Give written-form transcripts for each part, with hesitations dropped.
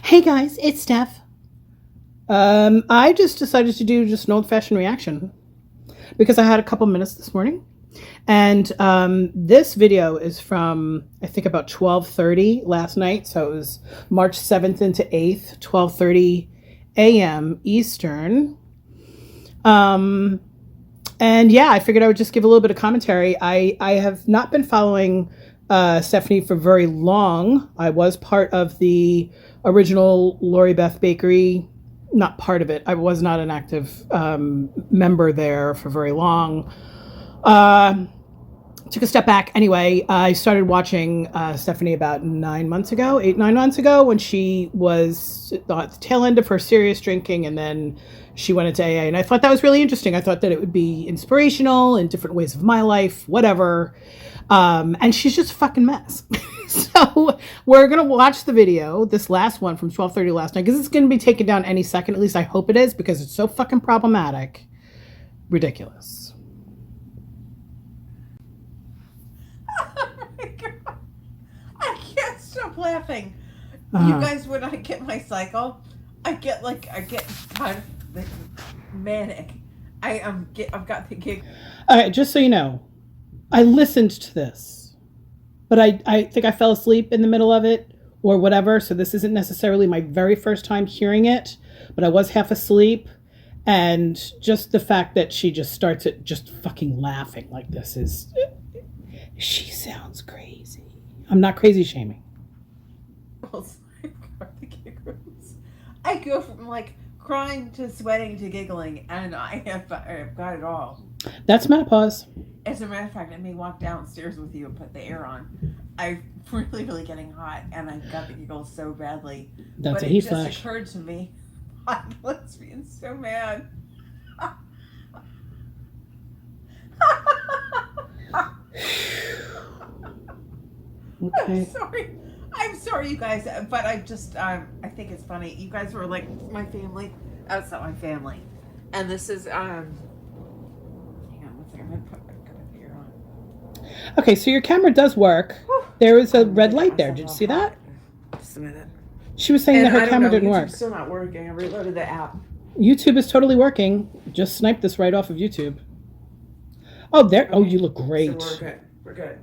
Hey guys, it's Steph. I just decided to do just an old-fashioned reaction because I had a couple minutes this morning, and this video is from I think about 12:30 last night, so it was March 7th into 8th, 12:30 a.m. Eastern. And yeah, I figured I would just give a little bit of commentary. I have not been following Stephanie for very long. I was part of the original Lori Beth Bakery, not part of it. I was not an active member there for very long. Took a step back. Anyway, I started watching Stephanie about 9 months ago, 9 months ago, when she was at the tail end of her serious drinking, and then she went into AA. And I thought that was really interesting. I thought that it would be inspirational in different ways of my life, whatever. And she's just a fucking mess. So we're going to watch the video, this last one from 12:30 last night, because it's going to be taken down any second. At least I hope it is, because it's so fucking problematic. Ridiculous. Oh my God. I can't stop laughing. Uh-huh. You guys, when I get my cycle, I get kind of like manic. I've got the gig. All right, just so you know, I listened to this, but I think I fell asleep in the middle of it or whatever. So this isn't necessarily my very first time hearing it, but I was half asleep. And just the fact that she just starts it just fucking laughing like this is, she sounds crazy. I'm not crazy shaming. I go from like crying to sweating to giggling, and I've got it all. That's menopause. As a matter of fact, I may walk downstairs with you and put the air on. I'm really getting hot, and I've got the giggles so badly. That's but a heat it flash. just occurred to me, I'm lesbian so mad. Okay. I'm sorry, you guys, but I just, I think it's funny. You guys were like my family. Oh, it's not my family. And this is, hang on one second. I'm going to put the ear on. Okay, so your camera does work. There was a red light there. Did you see that? Just a minute. She was saying that her camera didn't work. YouTube's still not working. I reloaded the app. YouTube is totally working. Just sniped this right off of YouTube. Oh, there. Okay. Oh, you look great. So we're good. We're good.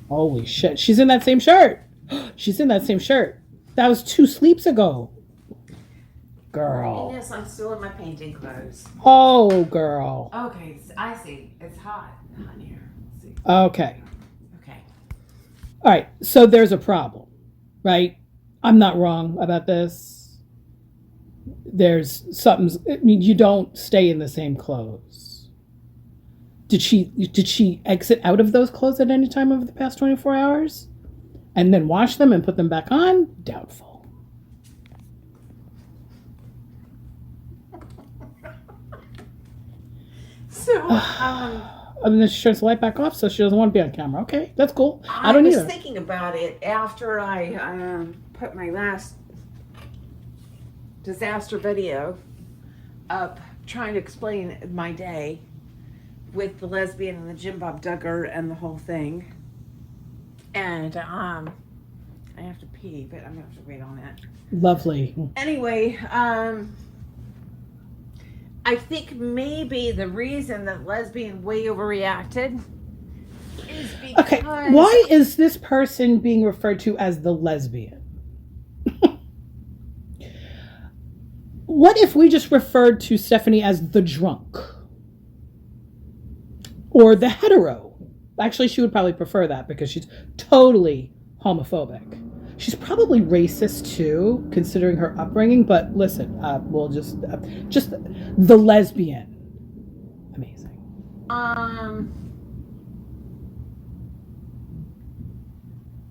Holy shit. She's in that same shirt. She's in that same shirt. That was 2 sleeps ago. Girl. Yes, I'm still in my painting clothes. Oh, girl. Okay, I see. It's hot in here. Let's see. Okay. Okay. All right. So there's a problem, right? I'm not wrong about this. There's something. I mean, you don't stay in the same clothes. Did she exit out of those clothes at any time over the past 24 hours? And then wash them and put them back on? Doubtful. So, And then she turns the light back off, so she doesn't want to be on camera. Okay, that's cool. I don't either. I was thinking about it after I put my last disaster video up, trying to explain my day with the lesbian and the Jim Bob Duggar and the whole thing. And I have to pee, but I'm gonna have to wait on that. Lovely. Anyway, I think maybe the reason that lesbian way overreacted is because... Okay, why is this person being referred to as the lesbian? What if we just referred to Stephanie as the drunk? Or the hetero? Actually, she would probably prefer that because she's totally homophobic. She's probably racist too, considering her upbringing. But listen, we'll just the lesbian. Amazing.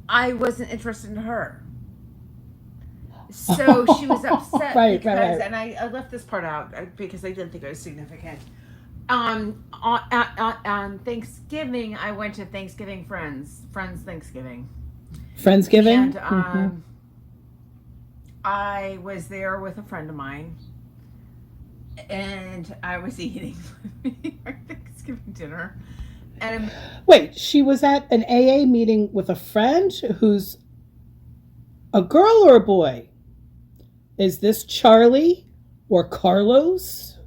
I wasn't interested in her, so she was upset right. And I left this part out because I didn't think it was significant. On Thanksgiving, I went to Thanksgiving Friends Thanksgiving. Friendsgiving? And I was there with a friend of mine, and I was eating our Thanksgiving dinner. And wait, she was at an AA meeting with a friend who's A girl or a boy? Is this Charlie or Carlos?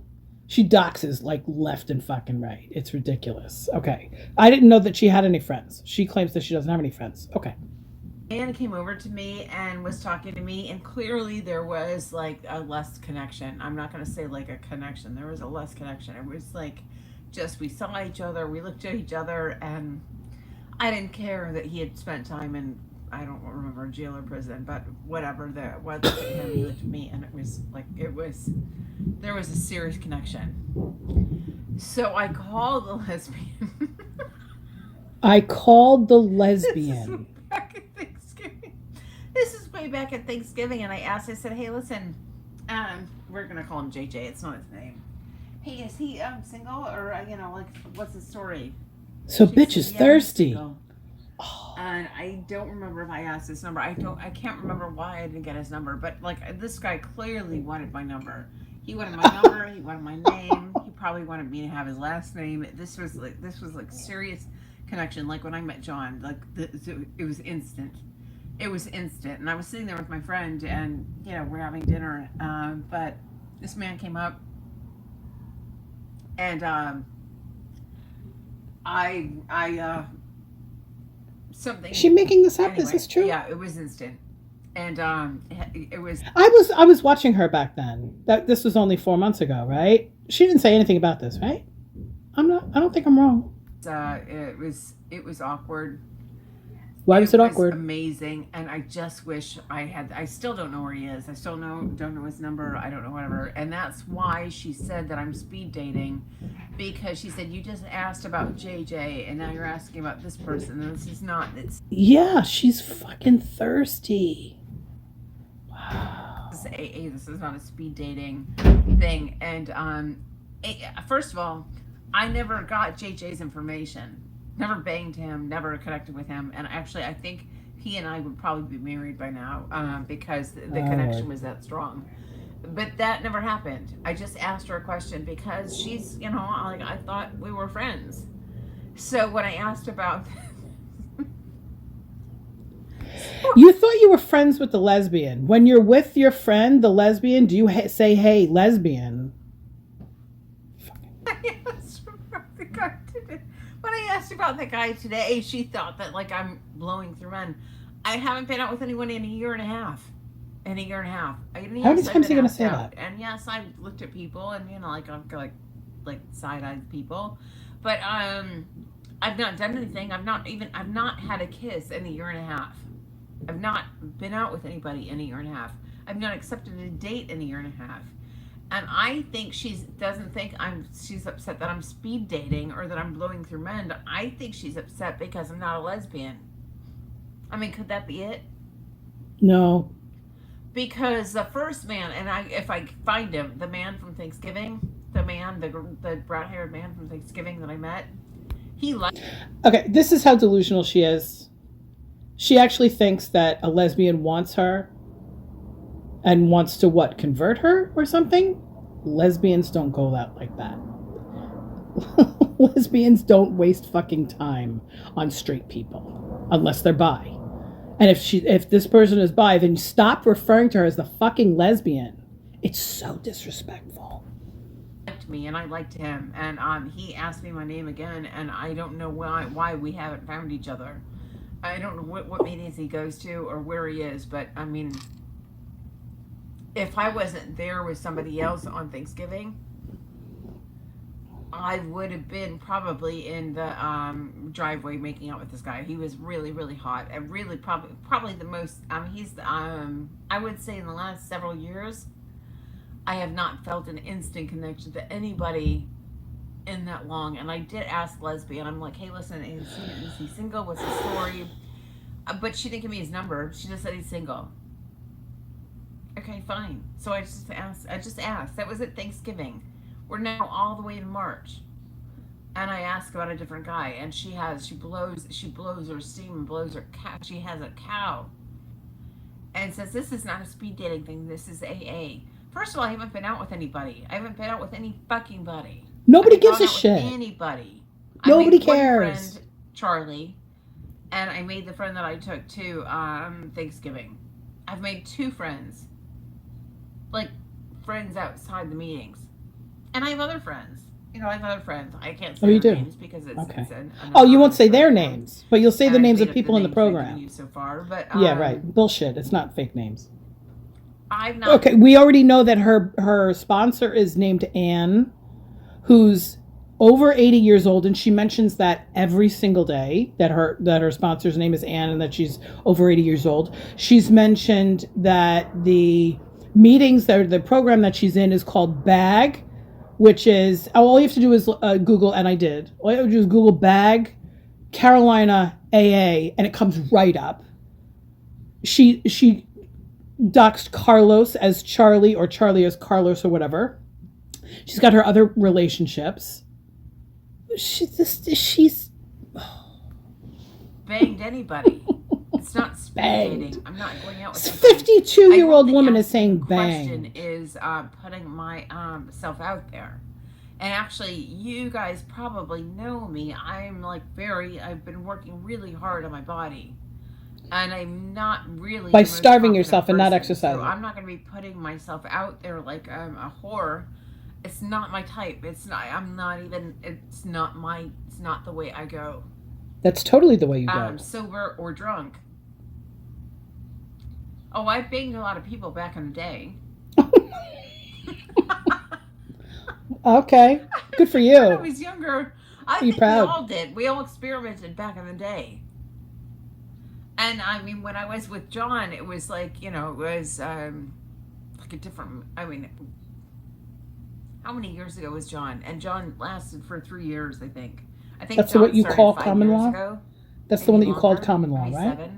She doxes like left and fucking right. It's ridiculous. Okay. I didn't know that she had any friends. She claims that she doesn't have any friends. Okay. Anne came over to me and was talking to me, and clearly there was like a less connection. I'm not going to say like a connection. There was a less connection. It was like just we saw each other, we looked at each other, and I didn't care that he had spent time in, I don't remember, jail or prison, but whatever. I looked at him, he looked at me, and it was like there was a serious connection. So I called the lesbian. I called the This is lesbian. back at Thanksgiving. This is way back at Thanksgiving, and I said, "Hey, listen, we're gonna call him JJ. It's not his name. Hey, is he single or like what's the story?" So She bitch said, is "Yeah, he's thirsty. single." And I don't remember if I asked his number. I can't remember why I didn't get his number. But like this guy clearly wanted my number. He wanted my number. He wanted my name. He probably wanted me to have his last name. This was like serious connection. Like when I met John, like it was instant. It was instant. And I was sitting there with my friend, and we're having dinner. But this man came up, and I something. Is she making this up? Anyway, Is this true? yeah, it was instant, and it was. I was watching her back then. That this was only 4 months ago, right? She didn't say anything about this, right? I don't think I'm wrong. It was awkward. Why was it awkward? Amazing, and I just wish I had. I still don't know where he is. I still don't know his number. I don't know whatever, and that's why she said that I'm speed dating, because she said you just asked about JJ, and now you're asking about this person, and this is not. It's Yeah, she's fucking thirsty. Wow. this is AA. This is not a speed dating thing, and first of all, I never got JJ's information. Never banged him, never connected with him, and actually, I think he and I would probably be married by now because the connection was that strong. But that never happened. I just asked her a question because she's, like I thought we were friends. So when I asked about, You thought you were friends with the lesbian. When you're with your friend, the lesbian, do you say, "Hey, lesbian"? When I asked about the guy today, she thought that like I'm blowing through men. I haven't been out with anyone in a year and a half. In a year and a half. How many times are you gonna say that? And yes, I've looked at people, and like I've got like side-eyed people, but I've not done anything. I've not had a kiss in a year and a half. I've not been out with anybody in a year and a half. I've not accepted a date in a year and a half. And I think she doesn't think she's upset that I'm speed dating or that I'm blowing through men. I think she's upset because I'm not a lesbian. I mean, could that be it? No. Because the first man, and if I find him, the man from Thanksgiving, the brown-haired man from Thanksgiving that I met, he liked. Okay, this is how delusional she is. She actually thinks that a lesbian wants her and wants to convert her or something. Lesbians don't go out like that. Lesbians don't waste fucking time on straight people unless they're bi. And if this person is bi, then stop referring to her as the fucking lesbian. It's so disrespectful. Me and I liked him, and he asked me my name again, and I don't know why we haven't found each other. I don't know what meetings he goes to or where he is, but I mean, if I wasn't there with somebody else on Thanksgiving, I would have been probably in the driveway making out with this guy. He was really, really hot, and really probably the most. He's I would say in the last several years, I have not felt an instant connection to anybody in that long. And I did ask lesbian. I'm like, hey, listen, is he single? What's his story? But she didn't give me his number. She just said he's single. Okay, fine. So I just asked. That was at Thanksgiving. We're now all the way in March, and I asked about a different guy, and she blows her steam and blows her cow. She has a cow, and says this is not a speed dating thing. This is AA. First of all, I haven't been out with anybody. I haven't been out with any fucking body. Nobody gives a shit. Anybody. Nobody I made cares. One friend, Charlie, and I made the friend that I took to Thanksgiving. I've made 2 friends. Like, friends outside the meetings. And I have other friends. I have other friends. I can't say their names because it's okay. Oh, you won't say their names, but you'll say the names of people in the program. So far, but yeah, right. Bullshit. It's not fake names. I've not. Okay, we already know that her sponsor is named Anne, who's over 80 years old, and she mentions that every single day that her sponsor's name is Anne and that she's over 80 years old. She's mentioned that the meetings, the program that she's in is called BAG, which is, all you have to do is Google, and I did. All you have to do is Google BAG, Carolina AA, and it comes right up. She doxed Carlos as Charlie, or Charlie as Carlos, or whatever. She's got her other relationships. She's banged anybody. It's not spectating. I'm not going out with a 52-year-old woman is saying bang. The question is putting my self out there. And actually, you guys probably know me. I've been working really hard on my body. And I'm not really... By starving yourself and not exercising. So I'm not going to be putting myself out there like a whore. It's not my type. It's not the way I go. That's totally the way you go. Sober or drunk. Oh, I banged a lot of people back in the day. Okay. Good for you. When I was younger, I think proud? We all did. We all experimented back in the day. And I mean, when I was with John, it was like, it was like a different, how many years ago was John? And John lasted for 3 years, I think. That's John what you call common law? That's the one that you called common law, right?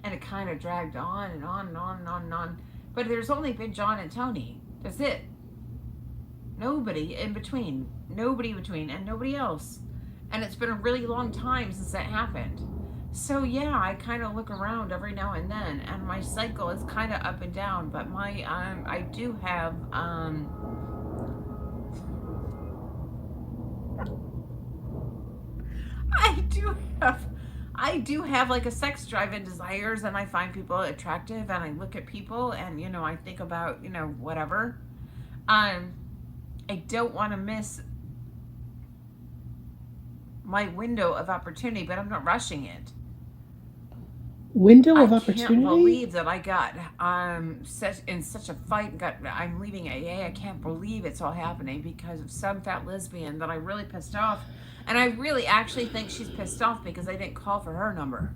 And it kind of dragged on and on and on and on and on. But there's only been John and Tony. That's it. Nobody in between. Nobody in between. And nobody else. And it's been a really long time since that happened. So yeah, I kind of look around every now and then, and my cycle is kind of up and down. But my I do have I do have like a sex drive and desires, and I find people attractive, and I look at people, and I think about whatever. I don't want to miss my window of opportunity, but I'm not rushing it. Window of opportunity? I can't believe that I got in such a fight. I'm leaving AA. I can't believe it's all happening because of some fat lesbian that I really pissed off. And I really actually think she's pissed off because I didn't call for her number.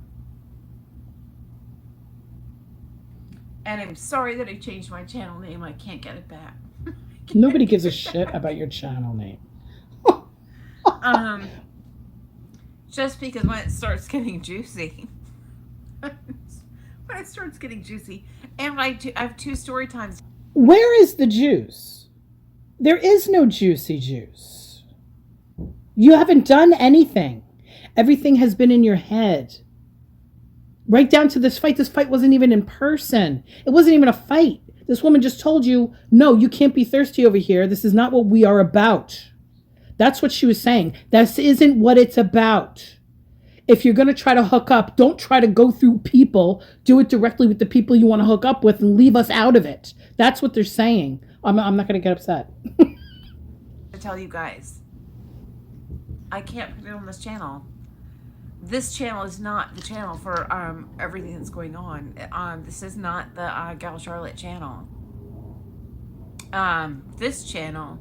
And I'm sorry that I changed my channel name. I can't get it back. Nobody gives a shit about your channel name. Just because when it starts getting juicy. When it starts getting juicy. And I have 2 story times. Where is the juice? There is no juicy juice. You haven't done anything. Everything has been in your head. Right down to this fight. This fight wasn't even in person. It wasn't even a fight. This woman just told you, no, you can't be thirsty over here. This is not what we are about. That's what she was saying. This isn't what it's about. If you're going to try to hook up, don't try to go through people. Do it directly with the people you want to hook up with and leave us out of it. That's what they're saying. I'm not going to get upset. To tell you guys, I can't put it on this channel. This channel is not the channel for everything that's going on. This is not the Gal Charlotte channel. This channel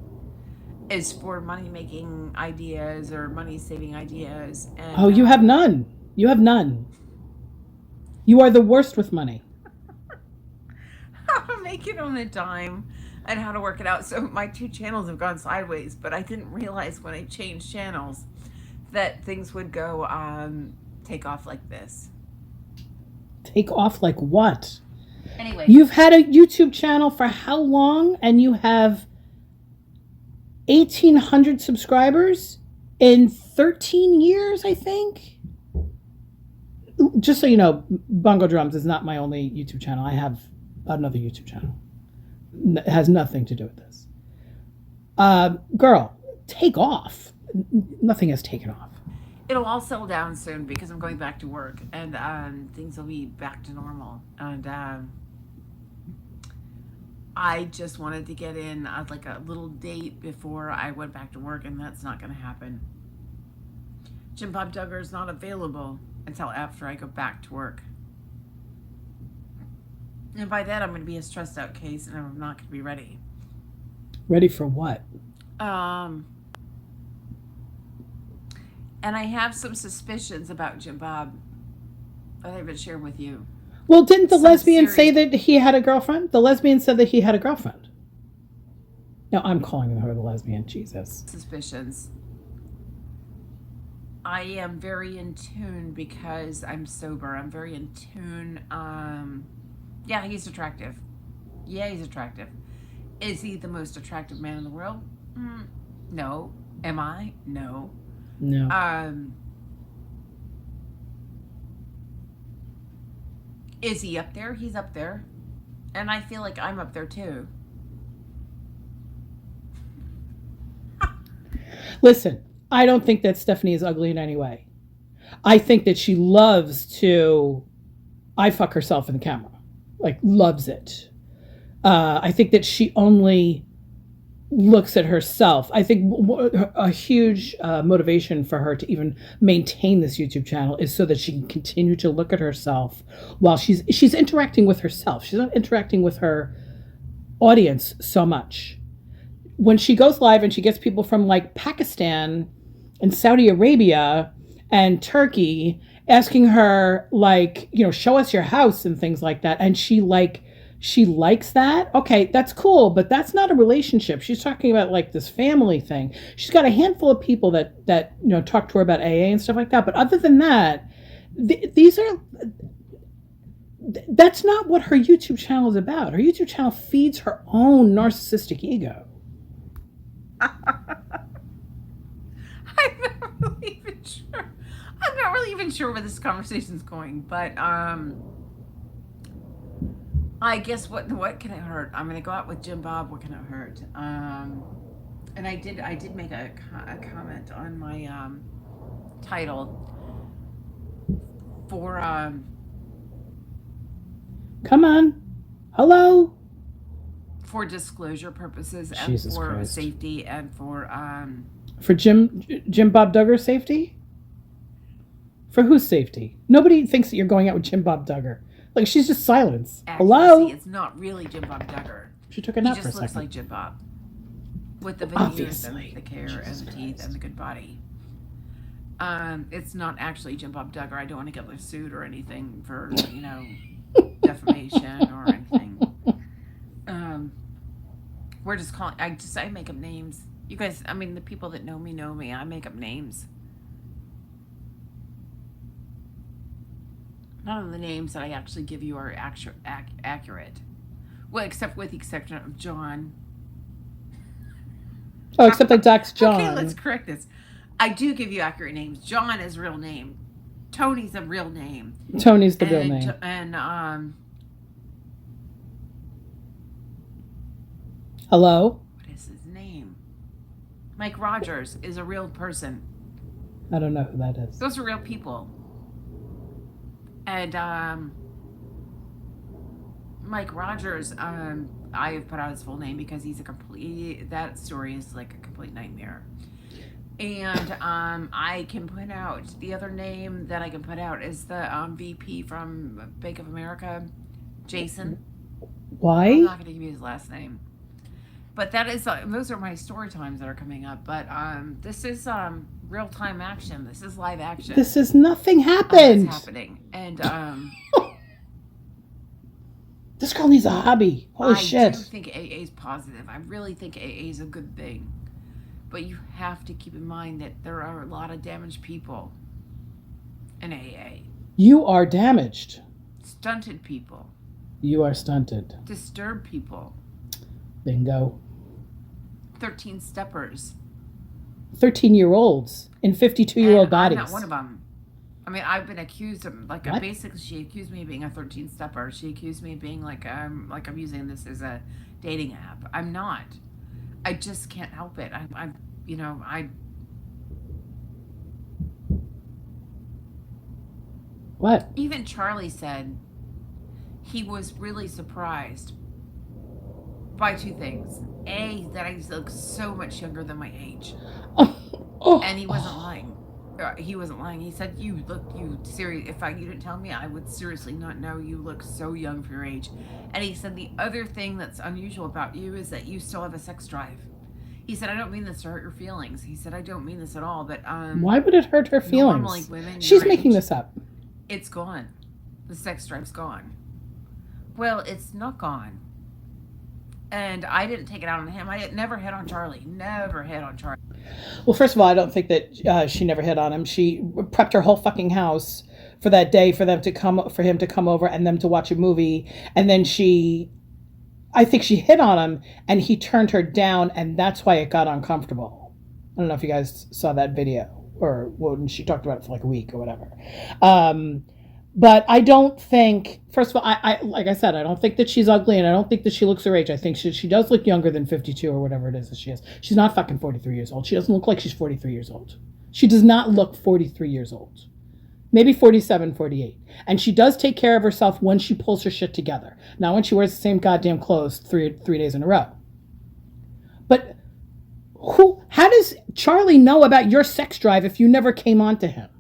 is for money-making ideas or money-saving ideas. And, you have none. You have none. You are the worst with money. How to make it on a dime and how to work it out. So my 2 channels have gone sideways, but I didn't realize when I changed channels that things would go take off like this. Take off like what? Anyway. You've had a YouTube channel for how long? And you have 1,800 subscribers in 13 years, I think. Just so you know, Bongo Drums is not my only YouTube channel. I have another YouTube channel. It has nothing to do with this. Girl, take off. Nothing has taken off. it'll all settle down soon because I'm going back to work, and things will be back to normal. And I just wanted to get in like a little date before I went back to work, and that's not going to happen. Jim Bob Duggar is not available until after I go back to work. And by then, I'm going to be a stressed out case, and I'm not going to be ready. Ready for what? And I have some suspicions about Jim Bob that I haven't shared with you. Well, didn't the lesbian say that he had a girlfriend? The lesbian said that he had a girlfriend. No, I'm calling her the lesbian. Jesus. Suspicions. I am very in tune because I'm sober. I'm very in tune. Yeah, he's attractive. Yeah, he's attractive. Is he the most attractive man in the world? No. Am I? No. No. Is he up there? He's up there. And I feel like I'm up there too. Listen, I don't think that Stephanie is ugly in any way. I think that she loves to eye fuck herself in the camera. Like, loves it. I think that she only looks at herself. I think a huge motivation for her to even maintain this YouTube channel is so that she can continue to look at herself while she's interacting with herself. She's not interacting with her audience so much. When she goes live and she gets people from like Pakistan and Saudi Arabia and Turkey asking her, like, you know, show us your house and things like that, and she likes that. Okay, that's cool, but that's not a relationship. She's talking about like this family thing. She's got a handful of people that you know, talk to her about AA and stuff like that. But other than that, that's not what her YouTube channel is about. Her YouTube channel feeds her own narcissistic ego. I'm not really even sure where this conversation's going, but I guess what can it hurt? I'm gonna go out with Jim Bob. What can it hurt? And I did make a comment on my title for Come on, hello. For disclosure purposes and Jesus for Christ. safety and for Jim Bob Duggar's safety. For whose safety? Nobody thinks that you're going out with Jim Bob Duggar. Like, she's just silence. Hello? It's not really Jim Bob Duggar. She took a nap for a He just looks second. like Jim Bob. With the veneers and the hair and the teeth and the good body. It's not actually Jim Bob Duggar. I don't want to get sued or anything for, you know, defamation or anything. We're just calling, I make up names. You guys, I mean, the people that know me. I make up names. None of the names that I actually give you are accurate. Well, except with the exception of John. Oh, except that Doc's John. Okay, let's correct this. I do give you accurate names. John is a real name. Tony's a real name. Tony's the real name. And, hello? what is his name? Mike Rogers is a real person. I don't know who that is. Those are real people. And Mike Rogers, I have put out his full name because he's that story is like a complete nightmare. And I can put out, the other name that I can put out is the VP from Bank of America, Jason. Why? I'm not going to give you his last name. But that is, those are my story times that are coming up. But this is real-time action. This is live action. This is nothing happened. It's happening. And this girl needs a hobby. Holy shit. I do think AA is positive. I really think AA is a good thing. But you have to keep in mind that there are a lot of damaged people in AA. You are damaged. Stunted people. You are stunted. Disturbed people. Bingo. 13 steppers. 13-year-olds in 52-year-old bodies. I'm not one of them. I mean, I've been accused of, like, What? basically she accused me of being a 13 stepper. She accused me of being like I'm using this as a dating app. I'm not. I just can't help it. What? Even Charlie said he was really surprised by two things. A, that I look so much younger than my age. And he wasn't lying. He wasn't lying. He said, "You serious. If you didn't tell me, I would seriously not know. You look so young for your age." And he said, "The other thing that's unusual about you is that you still have a sex drive." He said, "I don't mean this to hurt your feelings." He said, "I don't mean this at all, but why would it hurt her feelings? Normally, women, she's making this up. It's gone. The sex drive's gone." Well, it's not gone. And I didn't take it out on him. I never hit on Charlie. Never hit on Charlie. Well, first of all, I don't think that she never hit on him. She prepped her whole fucking house for that day for him to come over and them to watch a movie. And then I think she hit on him and he turned her down, and that's why it got uncomfortable. I don't know if you guys saw that video or when she talked about it for like a week or whatever. But I don't think, first of all, I like I said, I don't think that she's ugly, and I don't think that she looks her age. I think she does look younger than 52 or whatever it is that she is. She's not fucking 43 years old. She doesn't look like she's 43 years old. She does not look 43 years old. Maybe 47, 48. And she does take care of herself when she pulls her shit together. Not when she wears the same goddamn clothes three days in a row. But how does Charlie know about your sex drive if you never came on to him?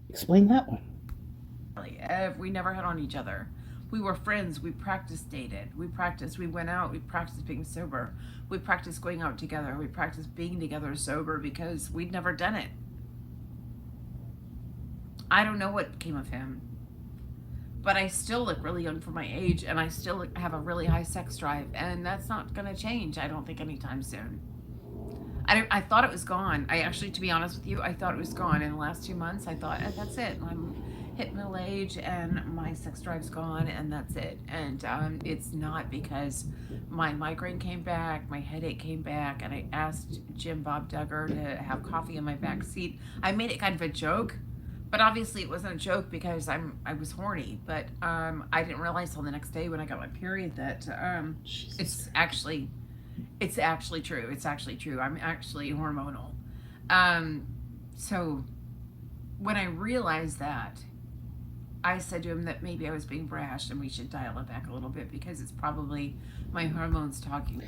Explain that one. We never hit on each other. We were friends. We practiced dated. We went out. We practiced being sober. We practiced going out together. We practiced being together sober because we'd never done it. I don't know what came of him. But I still look really young for my age, and I still have a really high sex drive, and that's not going to change, I don't think, anytime soon. I thought it was gone. I actually, to be honest with you, I thought it was gone. In the last 2 months, I thought, that's it. I'm hit middle age and my sex drive's gone, and that's it. And it's not, because my migraine came back, my headache came back, and I asked Jim Bob Duggar to have coffee in my back seat. I made it kind of a joke, but obviously it wasn't a joke because I was horny. But I didn't realize till the next day when I got my period that it's actually true. It's actually true. I'm actually hormonal. So when I realized that, I said to him that maybe I was being brash and we should dial it back a little bit because it's probably my hormones talking.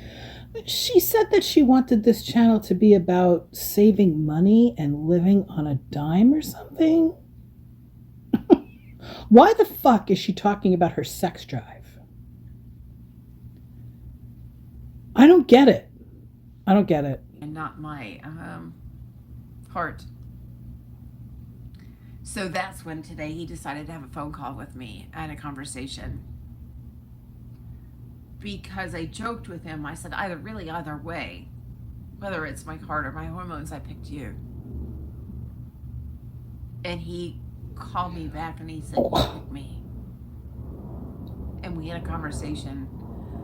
She said that she wanted this channel to be about saving money and living on a dime or something. Why the fuck is she talking about her sex drive? I don't get it. And not my heart. So that's when today he decided to have a phone call with me and a conversation. Because I joked with him, I said, either way, whether it's my heart or my hormones, I picked you. And he called me back and he said, you picked me. And we had a conversation.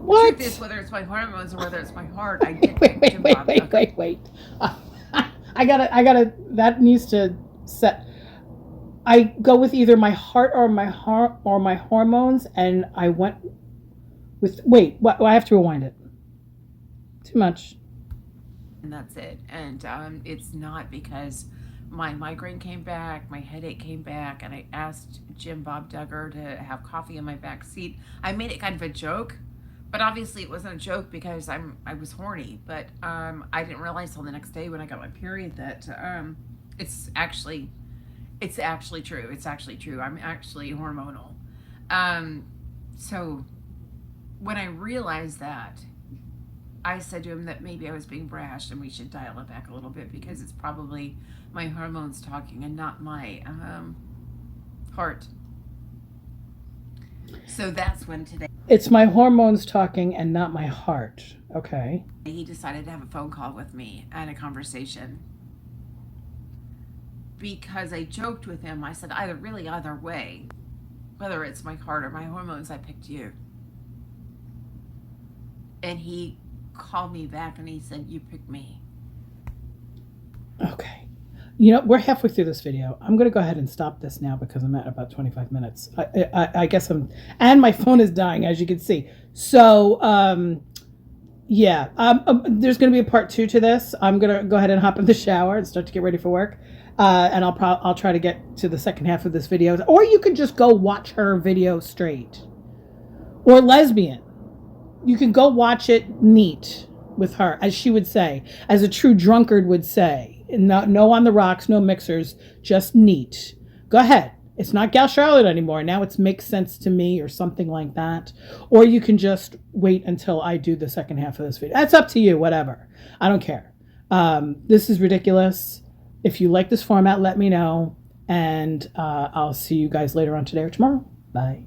What? The truth is, whether it's my hormones or whether it's my heart, I did pick Jim Bob Duggar. Wait. I gotta, that needs to set. I go with either my heart or my hormones, and I went with, what? I have to rewind it. Too much. And that's it. And it's not, because my migraine came back, my headache came back, and I asked Jim Bob Duggar to have coffee in my back seat. I made it kind of a joke, but obviously it wasn't a joke because I was horny. But I didn't realize till the next day when I got my period that it's actually true. It's actually true. I'm actually hormonal. So when I realized that, I said to him that maybe I was being brash and we should dial it back a little bit because it's probably my hormones talking and not my heart. So that's when today... It's my hormones talking and not my heart. Okay. He decided to have a phone call with me and a conversation. Because I joked with him, I said, either way, whether it's my heart or my hormones, I picked you. And he called me back and he said, you picked me. Okay. You know, we're halfway through this video. I'm going to go ahead and stop this now because I'm at about 25 minutes. I guess and my phone is dying, as you can see. So, yeah, there's going to be a part 2 to this. I'm going to go ahead and hop in the shower and start to get ready for work. And I'll try to get to the second half of this video. Or you could just go watch her video straight. Or lesbian. You can go watch it neat with her, as she would say, as a true drunkard would say. No on the rocks, no mixers, just neat. Go ahead. It's not Gal Charlotte anymore. Now it's Makes Sense to Me or something like that. Or you can just wait until I do the second half of this video. That's up to you, whatever. I don't care. This is ridiculous. If you like this format, let me know. And I'll see you guys later on today or tomorrow. Bye.